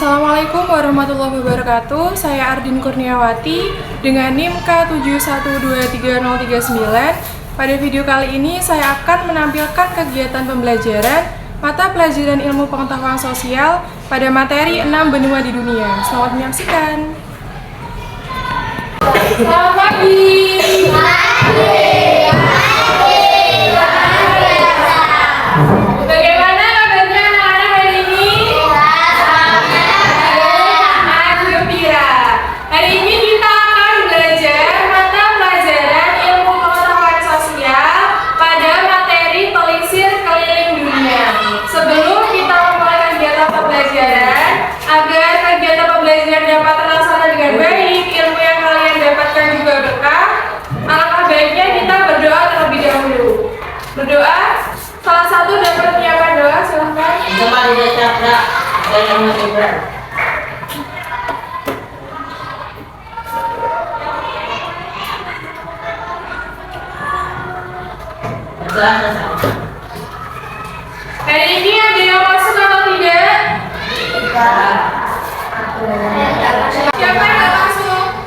Assalamualaikum warahmatullahi wabarakatuh. Saya Ardin Kurniawati dengan NIM K71230339. Pada video kali ini saya akan menampilkan kegiatan pembelajaran mata pelajaran ilmu pengetahuan sosial pada materi 6 benua di dunia. Selamat menyaksikan. Selamat pagi. Bagaimana kabarnya anak-anak hari ini? Gembira. Hari ini kita akan belajar mata pelajaran ilmu pengetahuan sosial pada materi pelisir keliling dunia. Sebelum kita memulai kegiatan pembelajaran, agar kegiatan pembelajaran dapat terlaksana dengan baik, ilmu yang kalian dapatkan juga berkah, alangkah baiknya kita berdoa terlebih dahulu. Berdoa, salah satu dapat menyiapkan doa, silahkan. Kembali dari Cakra, saya Mas Ibrahim. Hari ini ada yang masuk atau tidak? Siapa yang nggak masuk?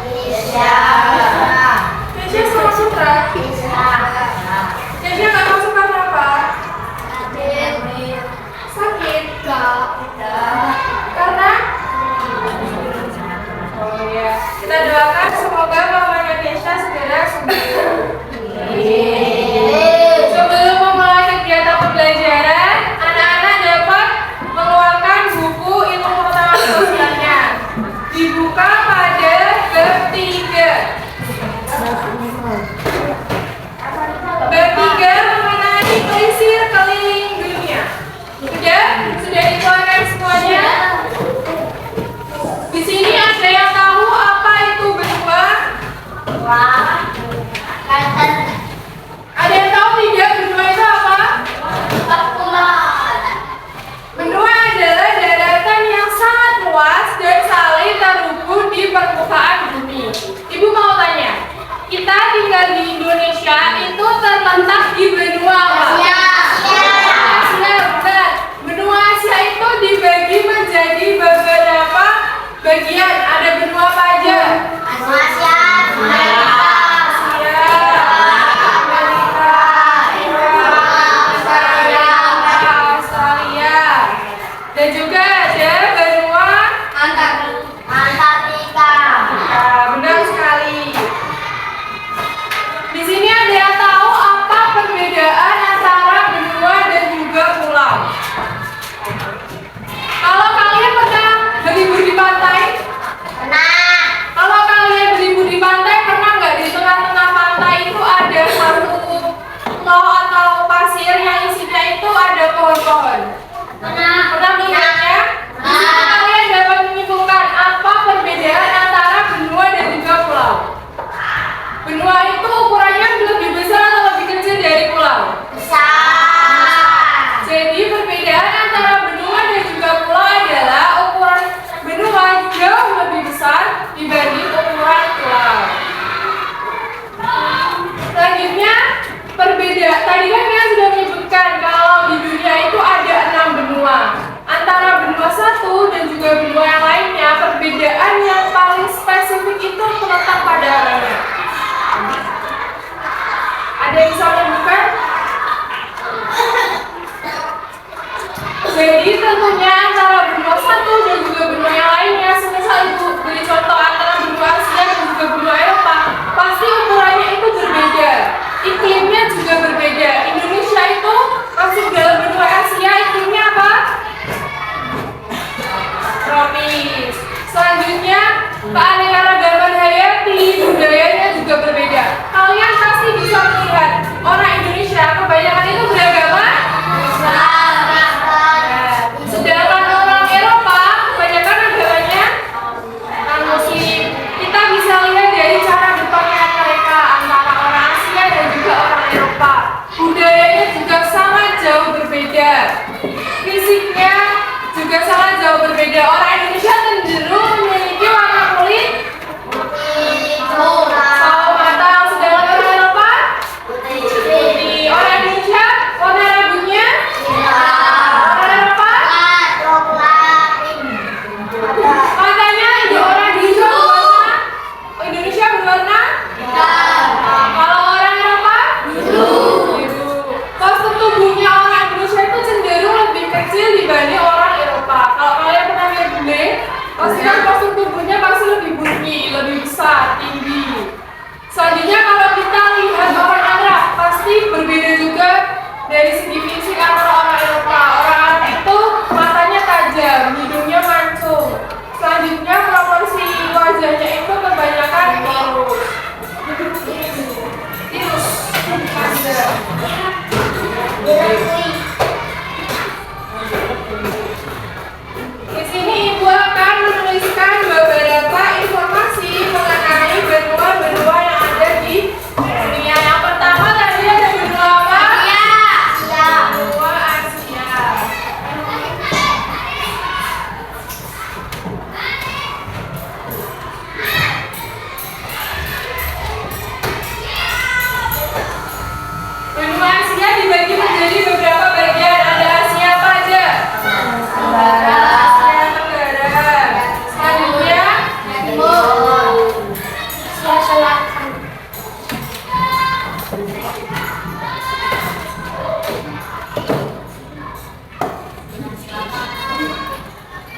Keisha sama Sutra? Keisha nggak masuk karena apa? Sakit? Karena? Oh iya, kita doakan semoga mamanya Keisha segera sembuh. Sebelum memulai kegiatan pembelajaran, anak-anak dapat mengeluarkan buku ilmu pengetahuan sosialnya. Dibuka pada bab 3. Bab 3 mengenai pelisir keliling dunia. Sudah dikeluarkan semuanya? Di sini ada yang tahu apa itu benua? Ada yang tahu tidak benua itu apa? Benua adalah daratan yang sangat luas dan saling terhubung di permukaan bumi. Ibu mau tanya, kita tinggal di Indonesia itu terletak di benua apa? Asia, benar. Benua Asia itu dibagi menjadi beberapa bagian. Ada benua apa aja? Dan juga ada benua Antartika. Benar sekali. Di sini ada yang tahu apa perbedaan antara benua dan juga pulau? Kalau kalian pernah berlibur di pantai? Pernah. Kalau kalian berlibur di pantai, pernah nggak di tengah-tengah pantai itu ada satu pulau atau pasir yang isinya itu ada pohon-pohon? Pernah melihatnya? Di sini kalian dapat menyimpulkan apa perbedaan antara benua dan juga pulau? Benua itu ukurannya lebih besar atau lebih kecil dari pulau? Besar. Jadi perbedaan antara benua dan juga pulau adalah ukuran benua jauh lebih besar dibanding ukuran pulau. Selanjutnya, tadi kan kita sudah menyebutkan kalau di dunia itu ada 6 benua. Antara benua satu dan juga benua yang lainnya, perbedaan yang paling spesifik itu terletak pada arahnya. Ada yang bisa menyebutkan? Jadi tentunya antara benua satu dan juga benua yang lainnya, semisal ibu beri contoh antara benua Asia dan juga benua Eropa, pasti ukurannya itu berbeda, iklimnya juga berbeda. Indonesia itu masuk dalam benua Asia, iklimnya apa? Tropis. Selanjutnya, keanekaragaman hayati, budayanya juga berbeda. Kalian pasti bisa melihat orang Indonesia kebanyakan itu beragama Islam. Sedangkan orang Eropa kebanyakan agamanya non-Muslim. Kita bisa lihat dari cara berpakaian mereka antara orang Asia dan juga orang Eropa. Budayanya juga sangat jauh berbeda. Fisiknya juga sangat jauh berbeda. Orang Indonesia cenderung memiliki warna kulit sawo matang, sedangkan orang Eropa putih. Orang Indonesia warna rambutnya orang Eropa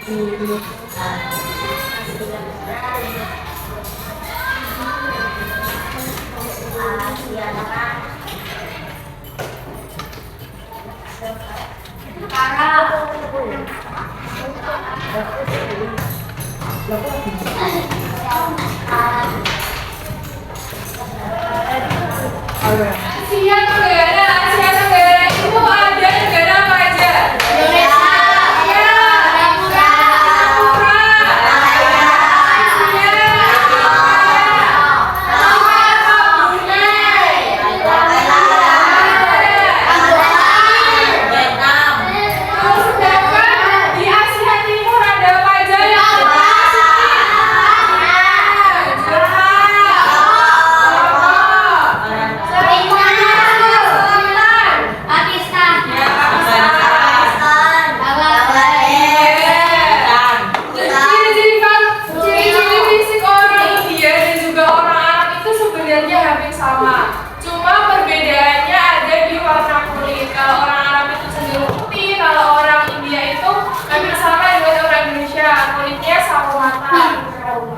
Asia Tenggara itu ada negara apa aja?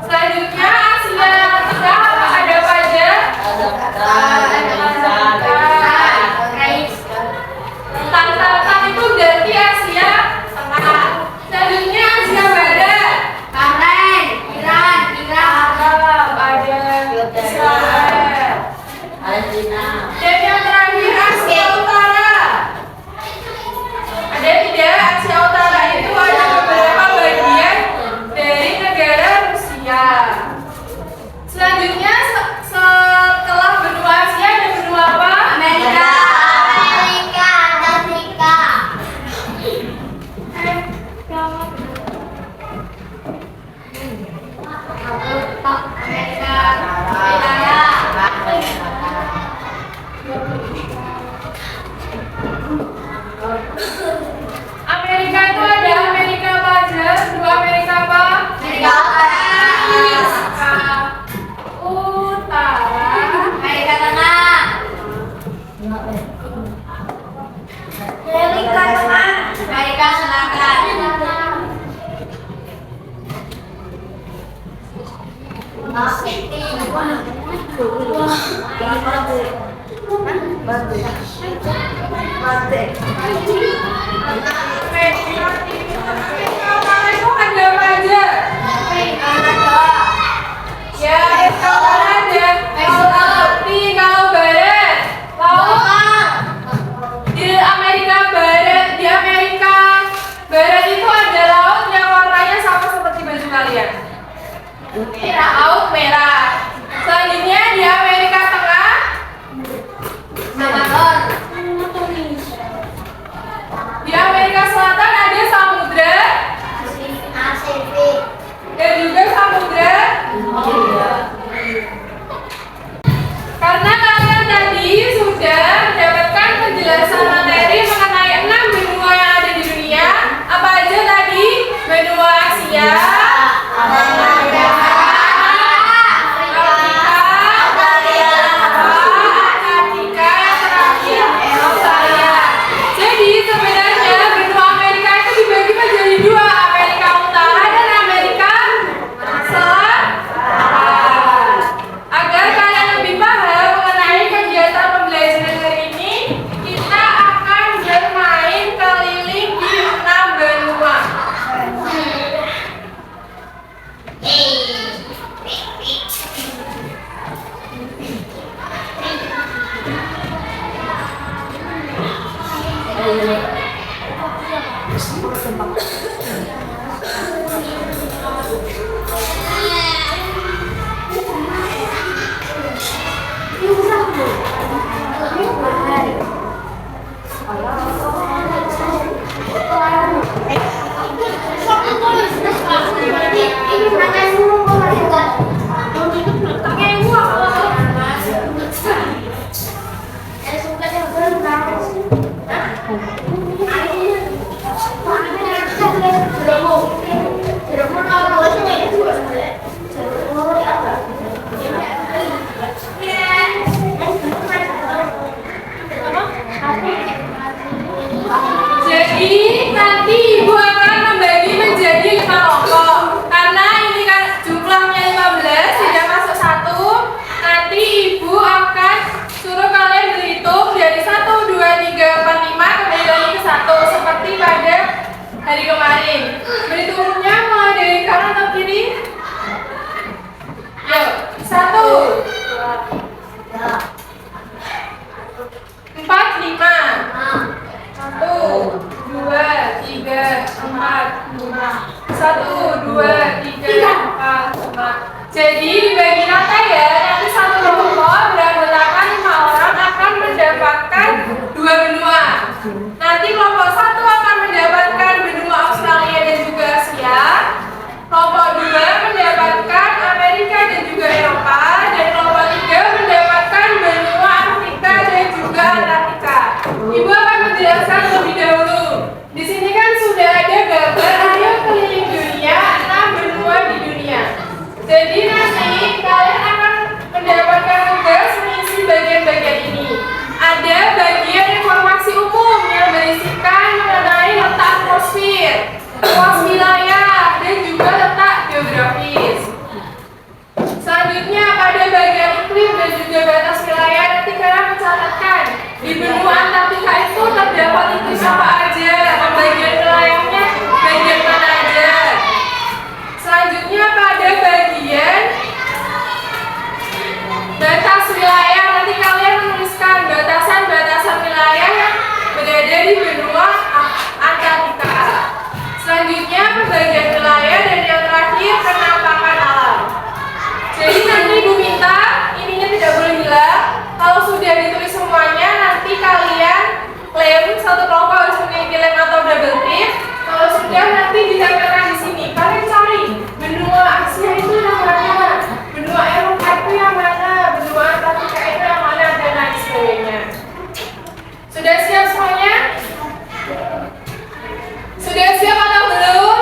Selanjutnya Asia Tengah ada apa aja? Tang itu berarti Asia Tengah. Selanjutnya Asia Barat. Iran, ada Israel. Dan yang terakhir Asia Utara. Ada tidak? Asia Utara itu ada beberapa bagian dari negara Rusia. Selanjutnya setelah benua Asia ada benua apa? Amerika, Afrika. Amerika itu ada Amerika apa aja? Dua Amerika apa? Amerika Utara, Amerika Tengah, Amerika Selatan. Amerika Utara itu ada apa aja? Ya, Amerika Utara ada laut di kalau barat, laut di Amerika Barat itu ada laut yang warnanya sama seperti baju kalian. Laut merah. Selanjutnya di Amerika Tengah di Amerika Selatan ada samudra dan juga samudra. Karena kalian tadi sudah mendapatkan penjelasan materi mengenai 6 benua yang ada di dunia. Apa aja tadi? Benua Asia, jadi sebenarnya benua Amerika itu dibagi menjadi dua, Amerika Utara dan Amerika Selatan. Agar kalian lebih paham mengenai kegiatan pembelajaran hari ini, kita akan bermain keliling di 6 benua. Jadi nanti ibu akan membagi menjadi hari kemarin. Berhitungannya mulai dari kanan atau kiri? Yuk, 1, 4, 5. 1, 2, 3, 4, 5. 1, 2, 3, 4, 5. Jadi dibagi rata ya. Nanti satu kelompok beranggotakan 5 orang akan mendapatkan 2 benua. Nanti kelompok 1 akan mendapatkan benua Australia dan juga Asia. Kelompok 2 mendapatkan Amerika dan juga Eropa. Dan kelompok 3 mendapatkan benua Afrika dan juga Antartika. Ibu akan menjelaskan lebih dahulu. Di sini kan sudah ada gambar ayo keliling dunia 6 benua di dunia. Jadi nanti kalian akan mendapatkan tugas mengisi bagian-bagian ini. Ada bagian informasi umum yang berisikan mengenai letak atmosfer, luas wilayah, dan juga letak geografis. Selanjutnya pada bagian iklim dan juga batas wilayah nanti kalian mencatatkan di benua Antartika itu terdapat iklim apa aja, bagian wilayahnya bagian mana aja. Selanjutnya pada bagian batas wilayah nanti kalian menuliskan batasan-batasan wilayah yang berada di benua Antartika. Selanjutnya pembagian wilayah dan yang terakhir penampakan alam. Jadi nanti Ibu minta ininya tidak boleh hilang. Kalau sudah ditulis semuanya nanti kalian lem, satu kelompok harus memiliki lem atau double tip. Kalau sudah nanti ditempelkan di sini. Kalian cari benua Asia itu yang mana, benua Eropa itu yang mana, benua Antartika itu yang mana, dan lain sebagainya. Sudah siap semuanya? Sudah siap atau belum?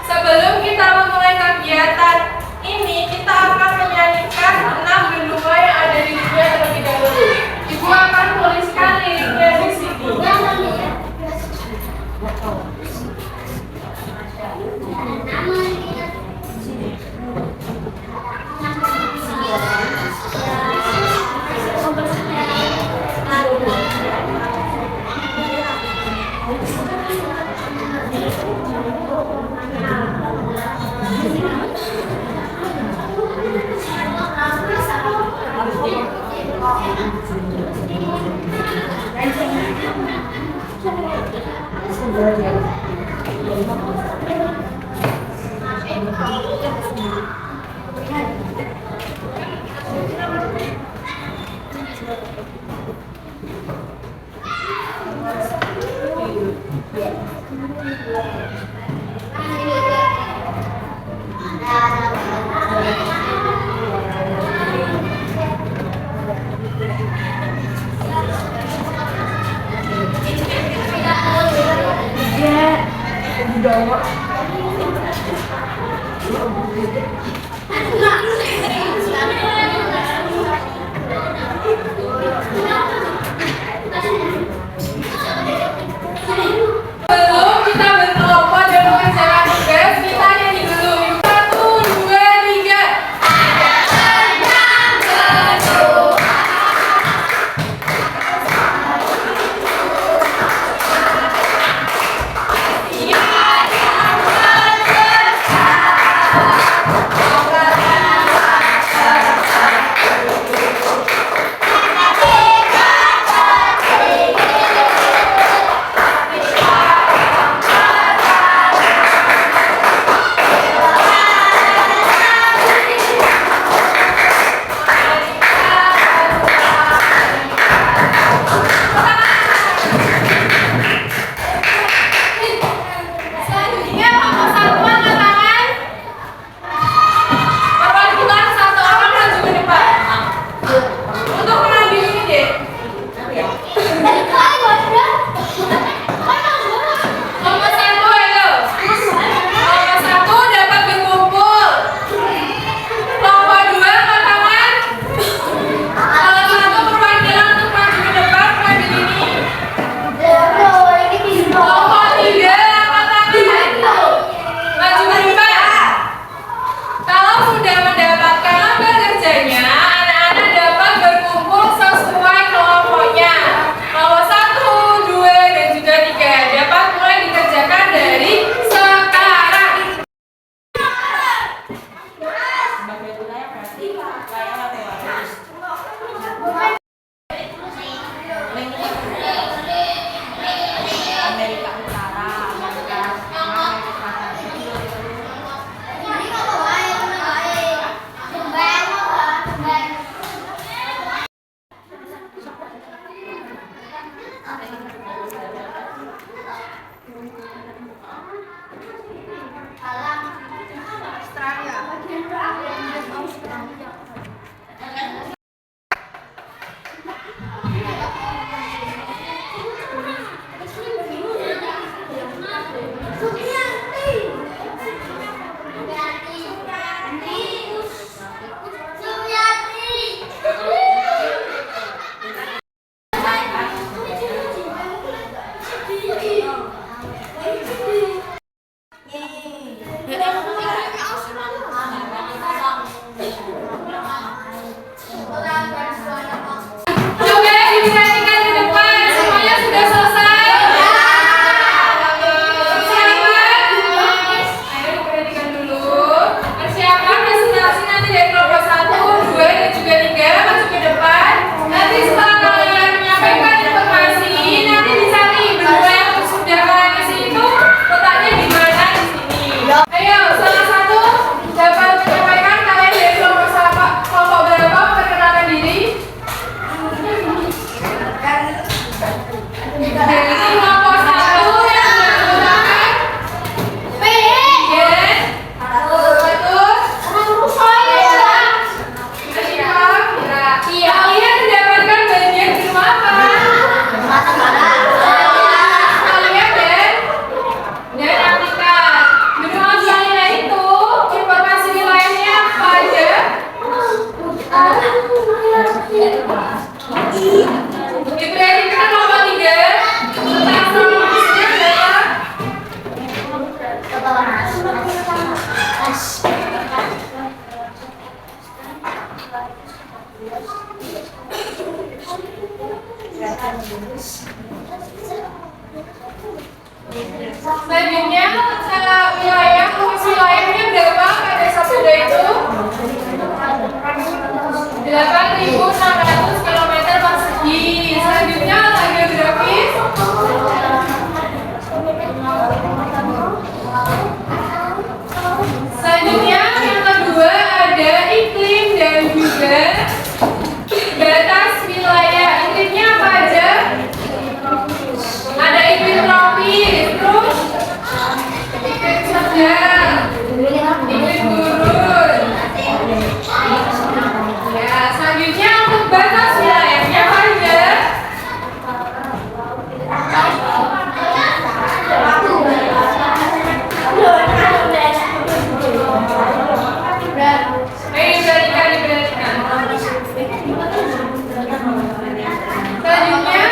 Sebelum kita memulai kegiatan ini, kita akan menyanyikan 6 benua yang ada di dunia terlebih dahulu. Ibu akan tuliskan liriknya di sini. Belum kita berkelompok dan mengerjakan tugas, kita nyanyi dulu. 1, 2, 3. Ada Selanjutnya, wilayah, luas wilayahnya berapa pada Sabda itu? 8.600 km persegi. Selanjutnya, letak geografis. Selanjutnya, yang kedua ada iklim dan juga batas wilayah. Iklimnya apa aja? Ada iklim tropis, terus iklim sedang, iklim gurun. Ya, selanjutnya untuk batas wilayahnya apa aja? Diberikan. Selanjutnya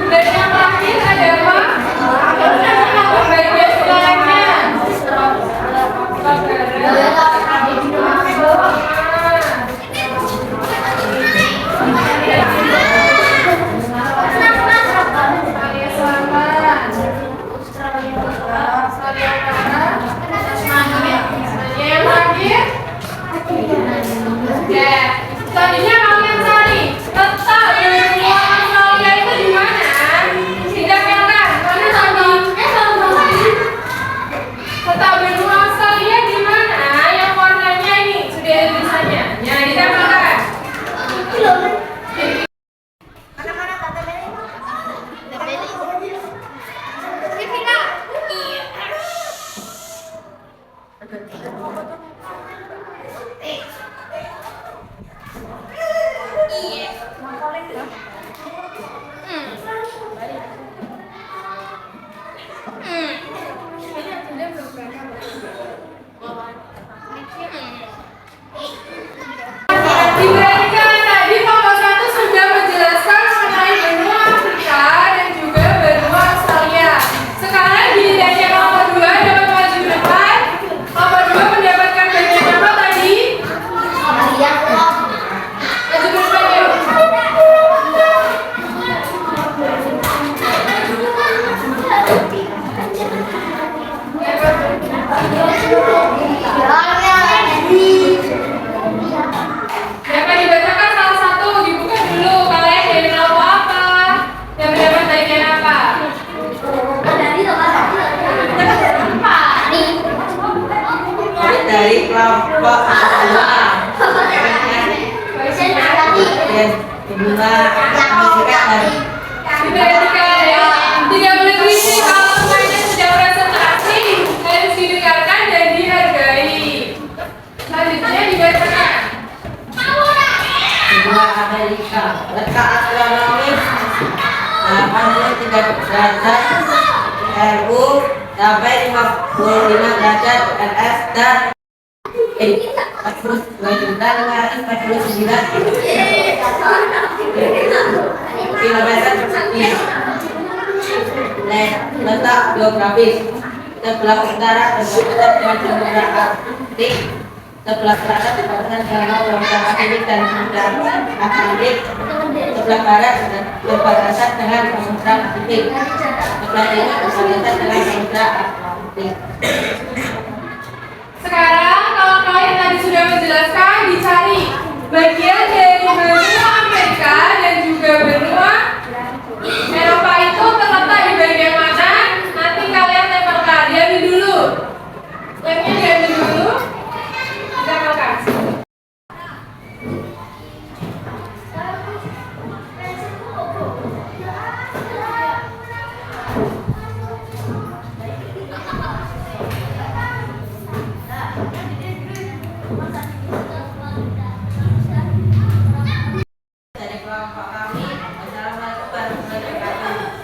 dan yang terakhir ada apa? Bagian wilayahnya. Selanjutnya kalian cari letak benua Australia itu di mana? Ditempelkan. Mana tadi? Letak benua Australia di mana? Yang warnanya ini sudah ada tulisannya. Ya, ditempelkan. Diberikan tadi kelompok 1 sudah menjelaskan mengenai benua Afrika dan juga benua Australia. Sekarang gilirannya kelompok 2 dapat maju ke depan. Kelompok 2 mendapatkan bagian apa tadi? Maju ke depan yuk. Dapat dibacakan salah satu, dibuka dulu. Kalian dari kelompok apa? Dan mendapat bagian apa? Dari kelompok kedua. Dan kedua Diperhatikan ya. Tidak boleh berisik kalau semuanya sedang presentasi. Harus didengarkan dan dihargai. Selanjutnya dibacakan. Benua Amerika. Letak astronomis 83 derajat RU sampai 55 derajat LS dan 42.549 kilometer persegi. Letak geografis sebelah utara berhubungan dengan Samudra Arktik, sebelah selatan berhubungan dengan Samudra Pasifik dan Samudra Atlantik, sebelah barat berbatasan dengan Samudra Pasifik, sebelah timur berbatasan dengan Samudra Atlantik. Sekarang kalau kalian tadi sudah menjelaskan, dicari bagian dari benua Amerika dan juga benua Eropa itu terletak di bagian mana? Nanti kalian tempelkan. Diambil dulu. Lemnya diambil dulu. Ditempelkan. Dari kelompok kami, Assalamualaikum warahmatullahi wabarakatuh.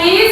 lagi